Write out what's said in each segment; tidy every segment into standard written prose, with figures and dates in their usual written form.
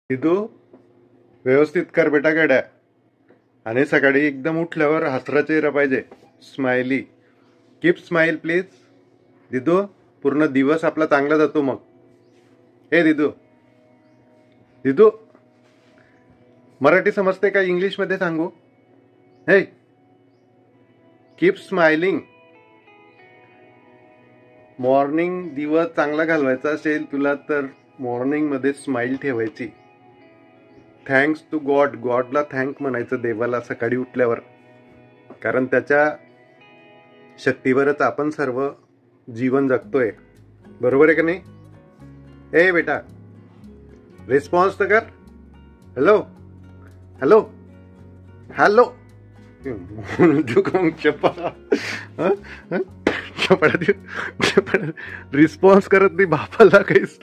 तू व्यवस्थित कर बेटा गड्या. आणि सकाळी एकदम उठल्यावर हसरा चेहरा पाहिजे. स्माइली. Keep smile please. दिदू पूर्ण दिवस आपला चांगला जातो मग. हे दिदू, दिदू मराठी समजते का? इंग्लिश मध्ये सांगू? हे कीप स्माइलिंग. मॉर्निंग दिवस चांगला घालवायचा असेल तुला तर मॉर्निंग मध्ये स्माइल ठेवायची. Thanks to God. गॉडला थँक म्हणायचं, देवाला सकाळी उठल्यावर. कारण त्याच्या शक्तीवरच आपण सर्व जीवन जगतोय. बरोबर आहे का नाही? ए बेटा रिस्पॉन्स तर कर. Hello hello hello. रिस्पॉन्स करत नाही, बापाला काहीच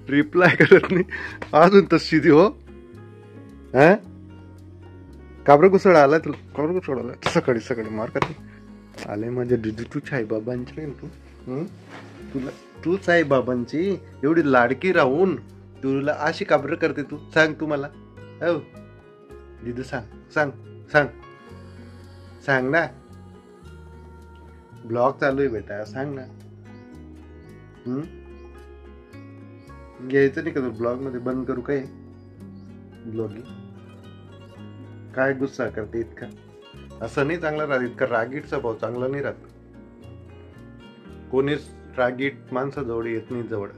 रिप्लाय करत नाही अजून तशी ती. हो काबर घुसळ आला तुला? काबर घुसळ आला सकाळी सकाळी? मार का आले म्हणजे दिदी तू साईबाबांची. तुला तू साईबाबांची एवढी लाडकी राहून तुला अशी काबर करते तू? सांग तू मला. हो दिदी सांग सांग सांग सांग ना. ब्लॉग चालू आहे बेटा, सांग ना. घ्यायचं नाही का तू ब्लॉग मध्ये? बंद करू काय ब्लॉगिंग? काय गुस्सा करते इतका? असं नाही चांगला राहत. इतका रागीट स्वभाव चांगला नाही राहत. कोणीच रागीट माणसं जवळ येत नाही जवळ.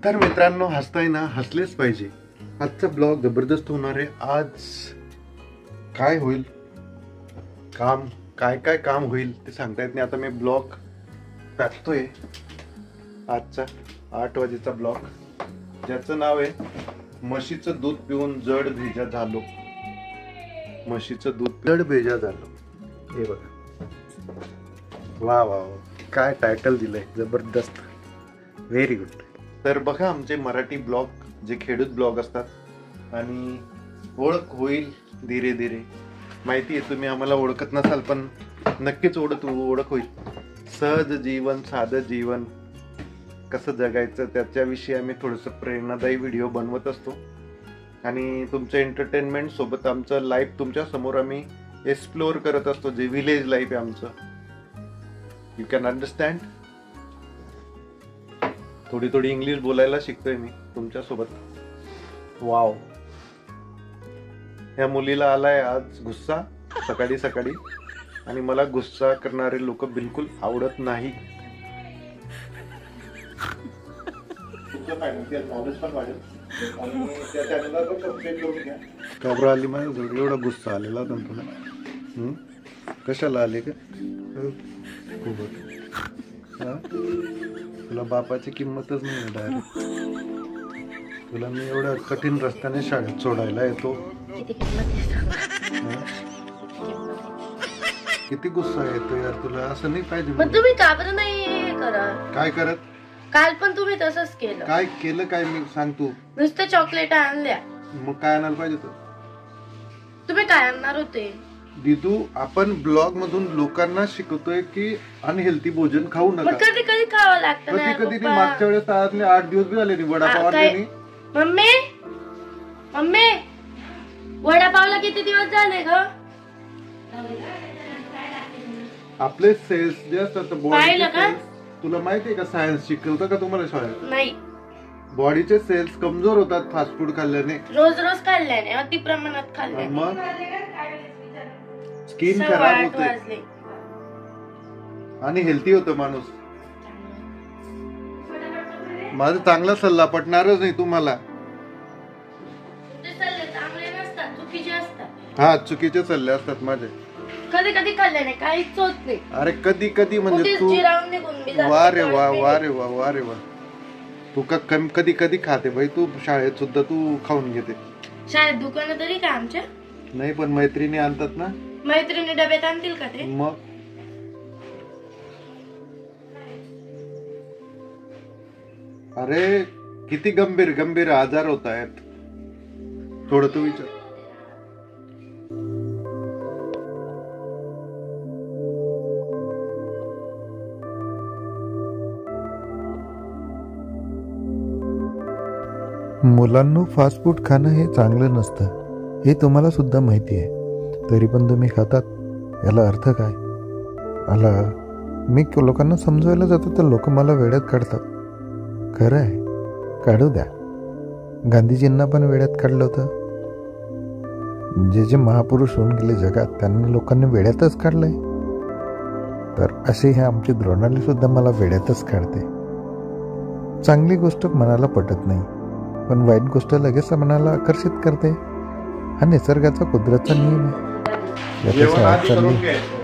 तर मित्रांनो, हसताय ना, हसलेच पाहिजे. आजचा ब्लॉग जबरदस्त होणार आहे. आज काय होईल काम, काय काय काम होईल ते सांगता येत नाही. आता मी ब्लॉग टाकतोय आजचा 8 वाजेचा ब्लॉग, ज्याचं नाव आहे म्हशीचं दूध पिऊन जड भेजा झालो. म्हशीचं दूध जड भेजा झालो. हे बघा, वा वा वा, काय टायटल दिलंय, जबरदस्त, व्हेरी गुड. तर बघा आमचे मराठी ब्लॉग, जे खेडूत ब्लॉग असतात, आणि ओळख होईल धीरे धीरे. माहिती आहे तुम्ही आम्हाला ओळखत नसाल, पण नक्कीच ओळख होईल. सहज जीवन, साधं जीवन कसं जगायचं त्याच्याविषयी आम्ही थोडंसं प्रेरणादायी व्हिडिओ बनवत असतो. आणि तुमचं एंटरटेनमेंट सोबत आमचं लाईफ तुमच्या समोर आम्ही एक्सप्लोअर करत असतो, जे विलेज लाईफ आहे आमचं. You can understand. थोडी थोडी इंग्लिश बोलायला शिकतोय मी तुमच्या सोबत. वाव. ह्या मुलीला आलाय आज गुस्सा सकाळी सकाळी, आणि मला गुस्सा करणारे लोक बिलकुल आवडत नाही. काबरा आली माझ्या एवढा गुस्सा आलेला होता तुला? कशाला आले का? तुला बापाची किंमतच नाही डायरेक्ट. तुला मी एवढ्या कठीण रस्त्याने शाळेत सोडायला येतो. किती गुस्सा येतो यार तुला. असं नाही पाहिजे. मग तुम्ही का बरं नाही करत? काय करत? काल पण तुम्ही तसंच केलं. काय केलं? काय मी सांग तू. नुसतं चॉकलेट आणल्या. मग काय आणायला पाहिजे तू? तुम्ही काय आणणार होते? दिदू, आपण ब्लॉग मधून लोकांना शिकवतोय की अनहेल्थी भोजन खाऊ नका. कधी कधी खावं लागतं. कधी कधी मागच्या वेळेस 8 दिवस बी झाले वडापाव आणले. मम्मी मम्मी वडापावला किती दिवस झाले ग? आपले सेल्स जे असतात बॉडीचे, तुला माहिती आहे का? सायन्स शिकवतं का तुम्हाला शाळेत? नाही. बॉडीचे सेल्स कमजोर होतात फास्ट फूड खाल्ल्याने. रोज रोज खाल्ल्याने, अति प्रमाणात खाल्ल्याने. मग स्किन खराब होते आणि हेल्थी होतं माणूस. माझा चांगला सल्ला पटणारच नाही तुम्हाला. हा, चुकीचे सल्ले असतात माझे. कधी कधी खाल्ल्याने काहीच होत नाही. अरे कधी कधी म्हणजे तू, वा रे वा, वा रे वा, वा रे वा. तू का कधी कधी खाते भाई? तू शाळेत सुद्धा तू खाऊन घेते. शाळेत दुकान तरी का आमच्या? नाही, पण मैत्रिणी आणतात ना. मैत्रिणी डब्यात आणतील का ते? मग अरे किती गंभीर गंभीर आजार होत आहेत. थोडं तू विचार. मुलांना फास्ट फूड खाणं हे चांगलं नसतं हे तुम्हाला सुद्धा माहिती आहे, तरी पण तुम्ही खातात. याला अर्थ काय? मला मी लोकांना समजवायला जातो तर लोक मला वेड्यात काढतात. खरं आहे, काढू द्या. गांधीजींना पण वेड्यात काढलं होतं. जे महापुरुष होऊन गेले जगात त्यांना लोकांनी वेड्यातच काढलंय. तर असे हे आमची द्रोणाली सुद्धा मला वेड्यातच काढते. चांगली गोष्ट मनाला पटत नाही, पण वाईट गोष्ट लगेच मनाला आकर्षित करते. हा निसर्गाचा कुदरतचा नियम आहे.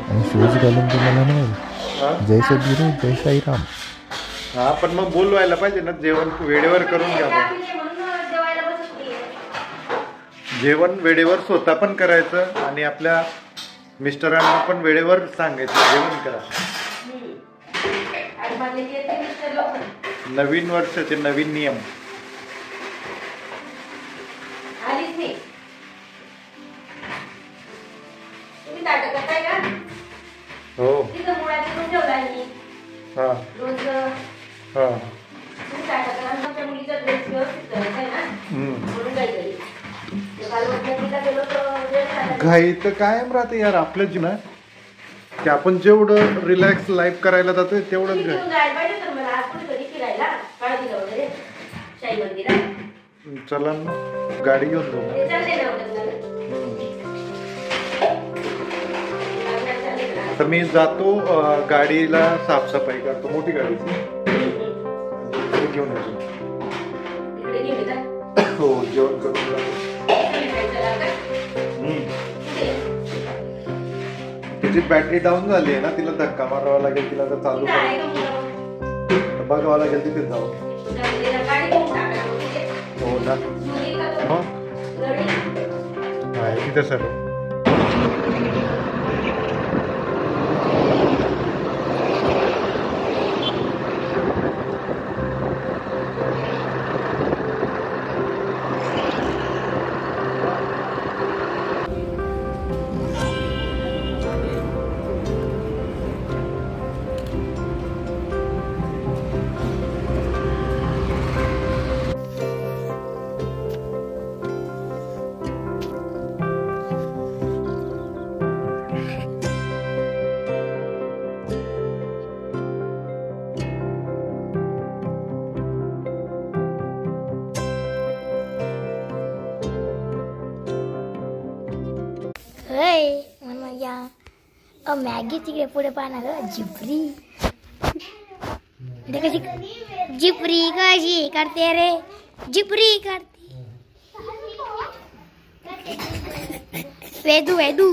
आणि शूज घालून तुम्हाला मिळेल जय सद्गुरू जय साईराम. हा पण मग बोलवायला पाहिजे ना, जेवण वेळेवर करून घ्या. जेवण वेळेवर स्वतः पण करायचं आणि आपल्या मिस्टरांना पण वेळेवर सांगायचं जेवण करा. नवीन वर्षाचे नवीन नियम. हो हा घाई तर कायम राहते यार आपल्या जीवनात, की आपण जेवढं रिलॅक्स लाईफ करायला जातोय तेवढंच चला ना गाडी घेऊन जाऊ. तर मी जातो गाडीला साफसफाई करतो, मोठी गाडी घेऊन येतो. हो जेवण करून तिची बॅटरी डाऊन झाली आहे ना, तिला धक्का मारावा लागेल, तिला तर चालू बघावं लागेल तिथे जाऊ. हो ना आहे तिथे सर्व. मॅगी तिकडे पुढे पाहणार जिपरी कशी जिपरी कशी करते रे, जिपरी करते वेदू वेदू.